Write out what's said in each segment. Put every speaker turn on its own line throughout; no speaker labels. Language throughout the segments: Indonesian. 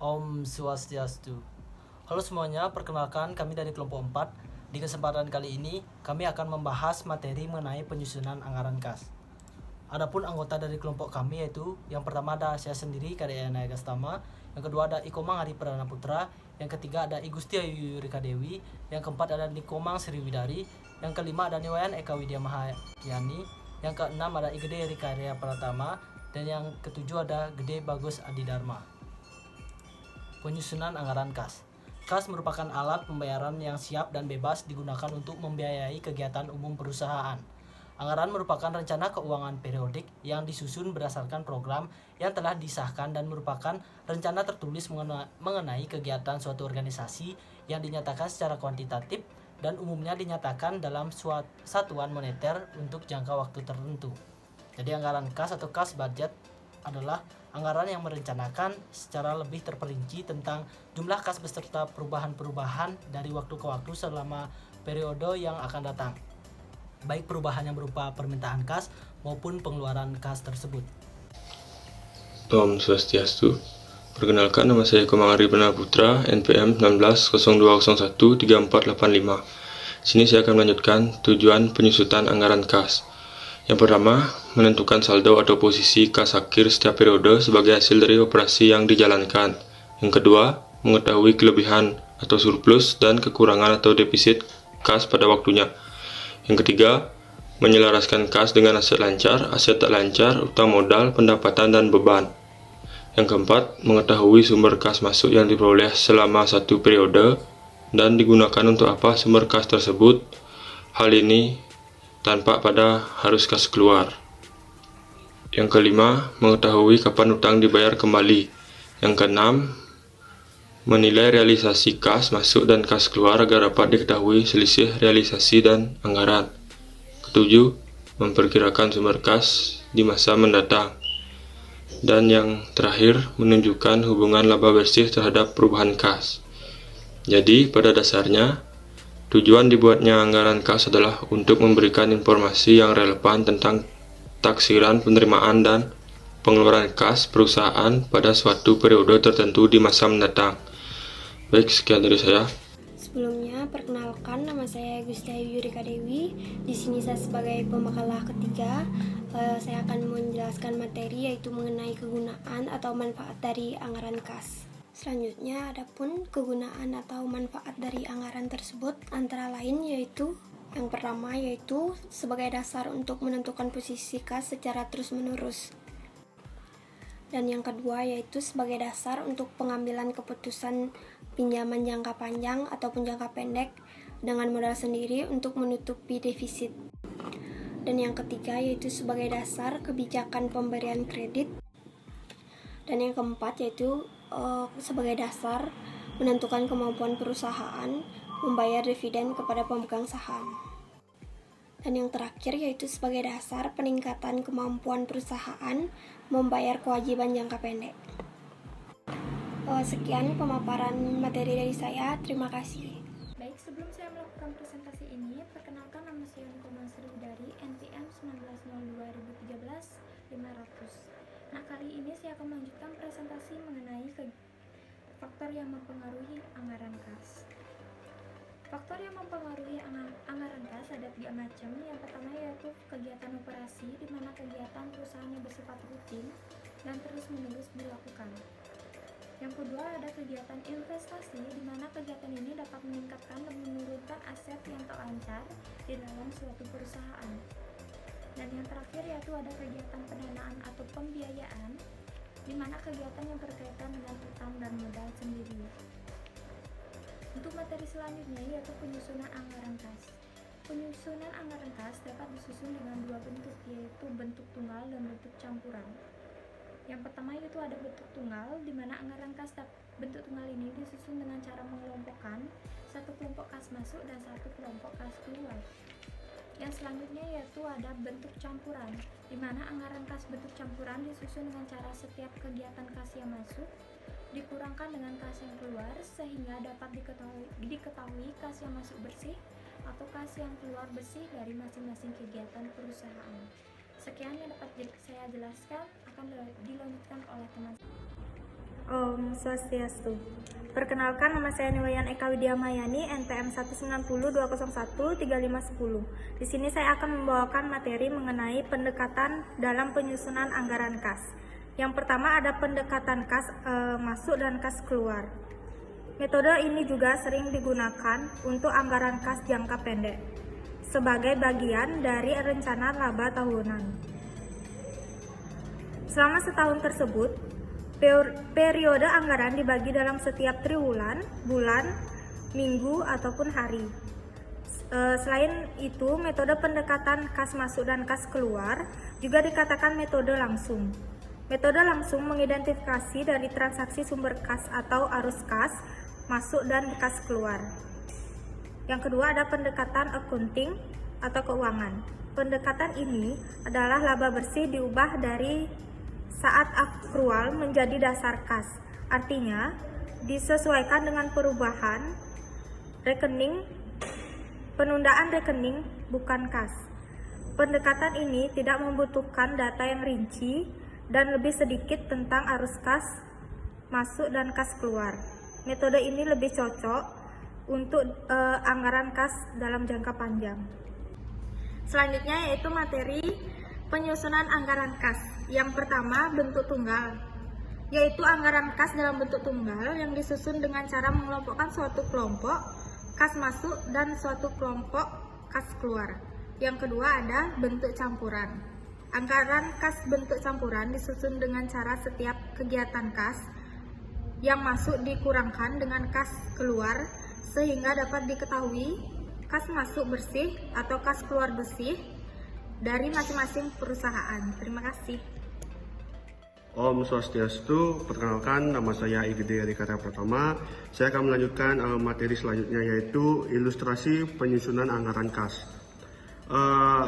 Om Swastiastu. Halo semuanya, perkenalkan kami dari kelompok 4. Di kesempatan kali ini, kami akan membahas materi mengenai penyusunan anggaran kas. Adapun anggota dari kelompok kami yaitu yang pertama ada saya sendiri, Karyana Gastama, yang kedua ada Ikomang Ari Perdana Putra, yang ketiga ada Igusti Ayu Yurika Dewi, yang keempat ada Nikomang Sriwidari, yang kelima ada Niwayan Eka Widya Mahakyani, yang keenam ada Igede Rika Rea Pratama, dan yang ketujuh ada Gede Bagus Adidharma. Penyusunan anggaran kas. Kas merupakan alat pembayaran yang siap dan bebas digunakan untuk membiayai kegiatan umum perusahaan. Anggaran merupakan rencana keuangan periodik yang disusun berdasarkan program yang telah disahkan dan merupakan rencana tertulis mengenai kegiatan suatu organisasi yang dinyatakan secara kuantitatif dan umumnya dinyatakan dalam satuan moneter untuk jangka waktu tertentu. Jadi anggaran kas atau kas budget adalah anggaran yang merencanakan secara lebih terperinci tentang jumlah kas beserta perubahan-perubahan dari waktu ke waktu selama periode yang akan datang, baik perubahan yang berupa permintaan kas maupun pengeluaran kas tersebut.
Om Swastiastu. Perkenalkan, nama saya Komang Ari Perdana Putra, NPM 1902013485. Sini saya akan melanjutkan tujuan penyusutan anggaran kas. Yang pertama, menentukan saldo atau posisi kas akhir setiap periode sebagai hasil dari operasi yang dijalankan. Yang kedua, mengetahui kelebihan atau surplus dan kekurangan atau defisit kas pada waktunya. Yang ketiga, menyelaraskan kas dengan aset lancar, aset tak lancar, utang modal, pendapatan, dan beban. Yang keempat, mengetahui sumber kas masuk yang diperoleh selama satu periode dan digunakan untuk apa sumber kas tersebut. Hal ini tanpa pada harus kas keluar. Yang kelima, mengetahui kapan utang dibayar kembali. Yang keenam, menilai realisasi kas masuk dan kas keluar agar dapat diketahui selisih realisasi dan anggaran. Ketujuh, memperkirakan sumber kas di masa mendatang. Dan yang terakhir, menunjukkan hubungan laba bersih terhadap perubahan kas. Jadi, pada dasarnya, tujuan dibuatnya anggaran kas adalah untuk memberikan informasi yang relevan tentang taksiran penerimaan dan pengeluaran kas perusahaan pada suatu periode tertentu di masa mendatang. Baik, sekian dari saya.
Sebelumnya, perkenalkan, nama saya Igusti Ayu Yurika Dewi. Di sini saya sebagai pemakalah ketiga. Saya akan menjelaskan materi yaitu mengenai kegunaan atau manfaat dari anggaran kas. Selanjutnya, adapun kegunaan atau manfaat dari anggaran tersebut antara lain yaitu yang pertama yaitu sebagai dasar untuk menentukan posisi kas secara terus-menerus. Dan yang kedua yaitu sebagai dasar untuk pengambilan keputusan pinjaman jangka panjang ataupun jangka pendek dengan modal sendiri untuk menutupi defisit. Dan yang ketiga yaitu sebagai dasar kebijakan pemberian kredit. Dan yang keempat yaitu sebagai dasar menentukan kemampuan perusahaan membayar dividen kepada pemegang saham. Dan yang terakhir yaitu sebagai dasar peningkatan kemampuan perusahaan membayar kewajiban jangka pendek. Sekian pemaparan materi dari saya. Terima kasih.
Baik, sebelum saya melakukan presentasi ini, perkenalkan nama saya Nikomang Sriwidari, NPM 1902013500. Nah, kali ini saya akan melanjutkan presentasi mengenai faktor yang mempengaruhi anggaran kas. Faktor yang mempengaruhi anggaran kas ada 3 macam. Yang pertama yaitu kegiatan operasi, di mana kegiatan perusahaan yang bersifat rutin dan terus-menerus dilakukan. Yang kedua ada kegiatan investasi, di mana kegiatan ini dapat meningkatkan dan menurunkan aset yang tak lancar di dalam suatu perusahaan. Dan yang terakhir yaitu ada kegiatan pendanaan atau pembiayaan, di mana kegiatan yang berkaitan dengan utang dan modal sendiri. Untuk materi selanjutnya yaitu penyusunan anggaran kas. Penyusunan anggaran kas dapat disusun dengan 2 bentuk, yaitu bentuk tunggal dan bentuk campuran. Yang pertama yaitu ada bentuk tunggal, di mana anggaran kas bentuk tunggal ini disusun dengan cara mengelompokkan satu kelompok kas masuk dan satu kelompok kas keluar. Yang selanjutnya yaitu ada bentuk campuran, di mana anggaran kas bentuk campuran disusun dengan cara setiap kegiatan kas yang masuk dikurangkan dengan kas yang keluar sehingga dapat diketahui kas yang masuk bersih atau kas yang keluar bersih dari masing-masing kegiatan perusahaan. Sekian yang dapat saya jelaskan, akan dilanjutkan oleh teman.
Om Swastiastu. Perkenalkan, nama saya Niwayan Eka Widya Mayani, NPM 190-201-3510. Di sini saya akan membawakan materi mengenai pendekatan dalam penyusunan anggaran kas. Yang pertama ada pendekatan kas masuk dan kas keluar. Metode ini juga sering digunakan untuk anggaran kas jangka pendek sebagai bagian dari rencana laba tahunan. Selama setahun tersebut, periode anggaran dibagi dalam setiap triwulan, bulan, minggu, ataupun hari. Selain itu, metode pendekatan kas masuk dan kas keluar juga dikatakan metode langsung. Metode langsung mengidentifikasi dari transaksi sumber kas atau arus kas masuk dan kas keluar. Yang kedua ada pendekatan accounting atau keuangan. Pendekatan ini adalah laba bersih diubah dari saat akrual menjadi dasar kas. Artinya, disesuaikan dengan perubahan rekening, penundaan rekening bukan kas. Pendekatan ini tidak membutuhkan data yang rinci dan lebih sedikit tentang arus kas masuk dan kas keluar. Metode ini lebih cocok untuk anggaran kas dalam jangka panjang. Selanjutnya yaitu materi penyusunan anggaran kas. Yang pertama, bentuk tunggal, yaitu anggaran kas dalam bentuk tunggal yang disusun dengan cara mengelompokkan suatu kelompok kas masuk dan suatu kelompok kas keluar. Yang kedua ada bentuk campuran. Anggaran kas bentuk campuran disusun dengan cara setiap kegiatan kas yang masuk dikurangkan dengan kas keluar sehingga dapat diketahui kas masuk bersih atau kas keluar bersih dari masing-masing perusahaan. Terima kasih.
Om Swastiastu, perkenalkan nama saya Igede Adikara Pratama. Saya akan melanjutkan materi selanjutnya yaitu ilustrasi penyusunan anggaran kas.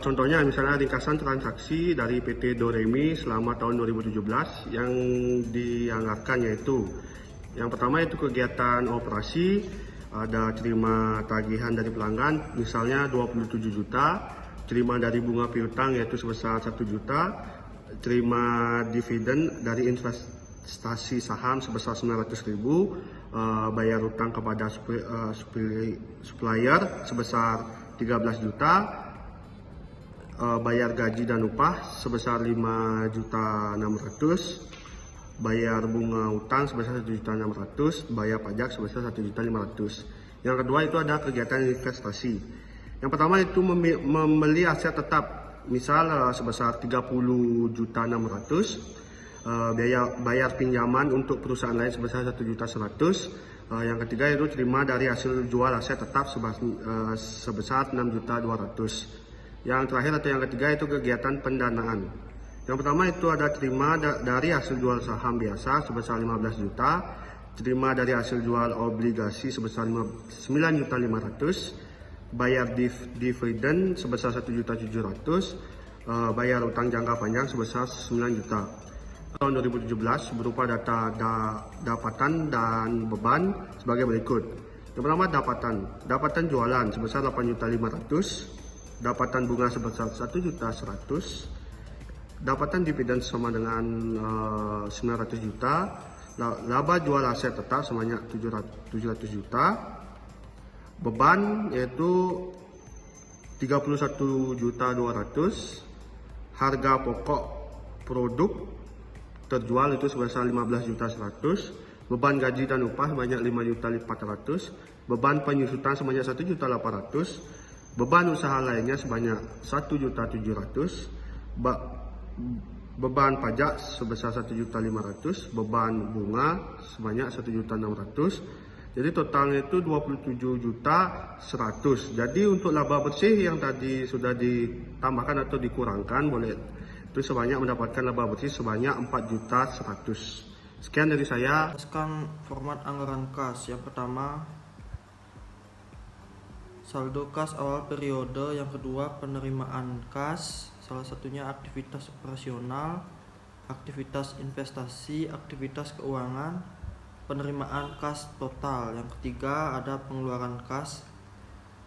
Contohnya misalnya ringkasan transaksi dari PT Doremi selama tahun 2017 yang dianggarkan yaitu yang pertama itu kegiatan operasi, ada terima tagihan dari pelanggan misalnya 27 juta, terima dari bunga piutang yaitu sebesar 1 juta, terima dividen dari investasi saham sebesar 900.000, bayar utang kepada supplier sebesar 13 juta, bayar gaji dan upah sebesar 5.600.000, bayar bunga utang sebesar 1.600.000, bayar pajak sebesar 1.500.000. Yang kedua itu ada kegiatan investasi. Yang pertama itu membeli aset tetap, misal sebesar 30.600.000, bayar pinjaman untuk perusahaan lain sebesar 1.100.000. Yang ketiga itu terima dari hasil jual aset tetap sebesar 6.200.000. Yang terakhir atau yang ketiga itu kegiatan pendanaan. Yang pertama itu ada terima dari hasil jual saham biasa sebesar 15 juta, terima dari hasil jual obligasi sebesar 9.500.000, bayar dividen sebesar 1.700.000, bayar utang jangka panjang sebesar 9 juta. Tahun 2017 berupa dapatan dan beban sebagai berikut. Yang pertama dapatan jualan sebesar 8.500.000, dapatan bunga sebesar 1.100.000, dapatan dividen sama dengan 900 juta, laba jual aset tetap sebanyak 700 juta, beban yaitu 31.200.000, harga pokok produk terjual itu sebesar 15.100.000, beban gaji dan upah sebanyak 5.400.000, beban penyusutan sebanyak 1.800.000, beban usaha lainnya sebanyak 1.700.000, beban pajak sebesar 1.500.000, beban bunga sebanyak 1.600.000. Jadi totalnya itu 27.100.000. Jadi untuk laba bersih yang tadi sudah ditambahkan atau dikurangkan boleh itu sebanyak mendapatkan laba bersih sebanyak 4.100.000. Sekian dari saya.
Jelaskan format anggaran kas. Yang pertama saldo kas awal periode, yang kedua penerimaan kas, salah satunya aktivitas operasional, aktivitas investasi, aktivitas keuangan, penerimaan kas total. Yang ketiga ada pengeluaran kas,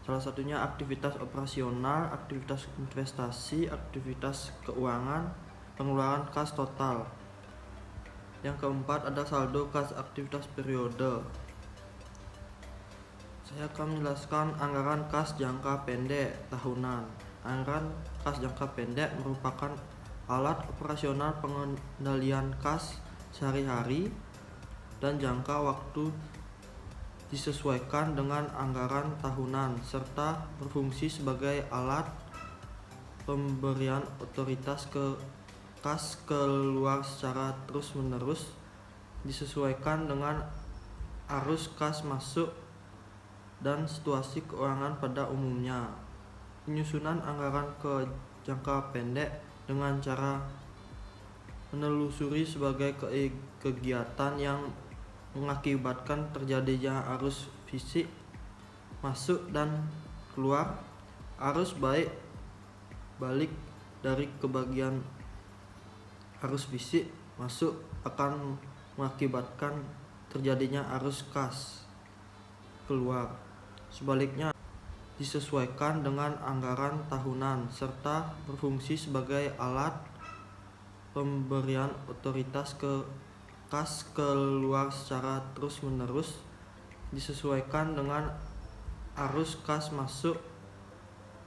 salah satunya aktivitas operasional, aktivitas investasi, aktivitas keuangan, pengeluaran kas total. Yang keempat ada saldo kas aktivitas periode. Saya akan menjelaskan anggaran kas jangka pendek tahunan. Anggaran kas jangka pendek merupakan alat operasional pengendalian kas sehari-hari dan jangka waktu disesuaikan dengan anggaran tahunan serta berfungsi sebagai alat pemberian otoritas ke kas keluar secara terus-menerus disesuaikan dengan arus kas masuk dan situasi keuangan pada umumnya. Penyusunan anggaran ke jangka pendek dengan cara menelusuri sebagai kegiatan yang mengakibatkan terjadinya arus fisik masuk dan keluar, arus balik dari kebagian arus fisik masuk akan mengakibatkan terjadinya arus kas keluar. Sebaliknya disesuaikan dengan anggaran tahunan serta berfungsi sebagai alat pemberian otoritas ke kas keluar secara terus-menerus disesuaikan dengan arus kas masuk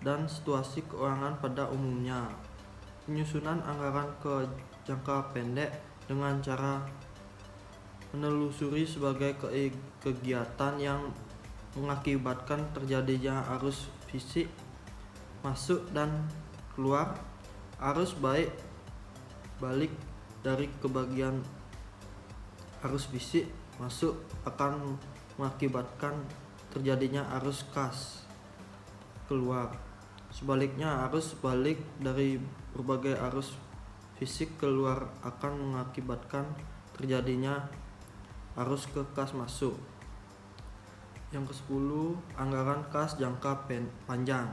dan situasi keuangan pada umumnya. Penyusunan anggaran ke jangka pendek dengan cara menelusuri sebagai kegiatan yang mengakibatkan terjadinya arus fisik masuk dan keluar, arus balik dari kebagian arus fisik masuk akan mengakibatkan terjadinya arus kas keluar. Sebaliknya, arus balik dari berbagai arus fisik keluar akan mengakibatkan terjadinya arus ke kas masuk. Yang ke-10, anggaran kas jangka panjang.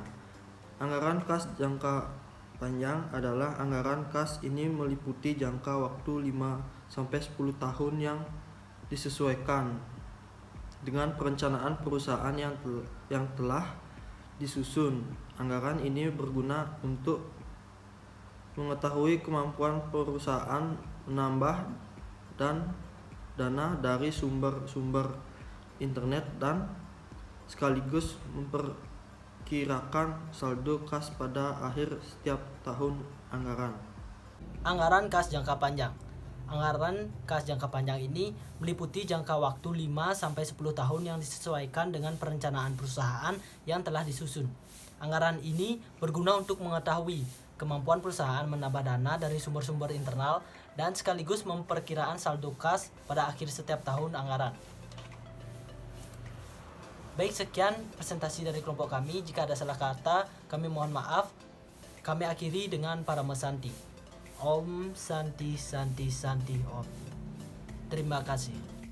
Anggaran kas jangka panjang adalah anggaran kas ini meliputi jangka waktu 5-10 tahun yang disesuaikan dengan perencanaan perusahaan yang telah disusun. Anggaran ini berguna untuk mengetahui kemampuan perusahaan menambah dan dana dari sumber-sumber internet dan sekaligus memperkirakan saldo kas pada akhir setiap tahun anggaran.
Anggaran kas jangka panjang. Anggaran kas jangka panjang ini meliputi jangka waktu 5-10 tahun yang disesuaikan dengan perencanaan perusahaan yang telah disusun. Anggaran ini berguna untuk mengetahui kemampuan perusahaan menambah dana dari sumber-sumber internal dan sekaligus memperkiraan saldo kas pada akhir setiap tahun anggaran. Baik, sekian presentasi dari kelompok kami. Jika ada salah kata, kami mohon maaf. Kami akhiri dengan Parama Santi. Om Santi Santi Santi Om. Terima kasih.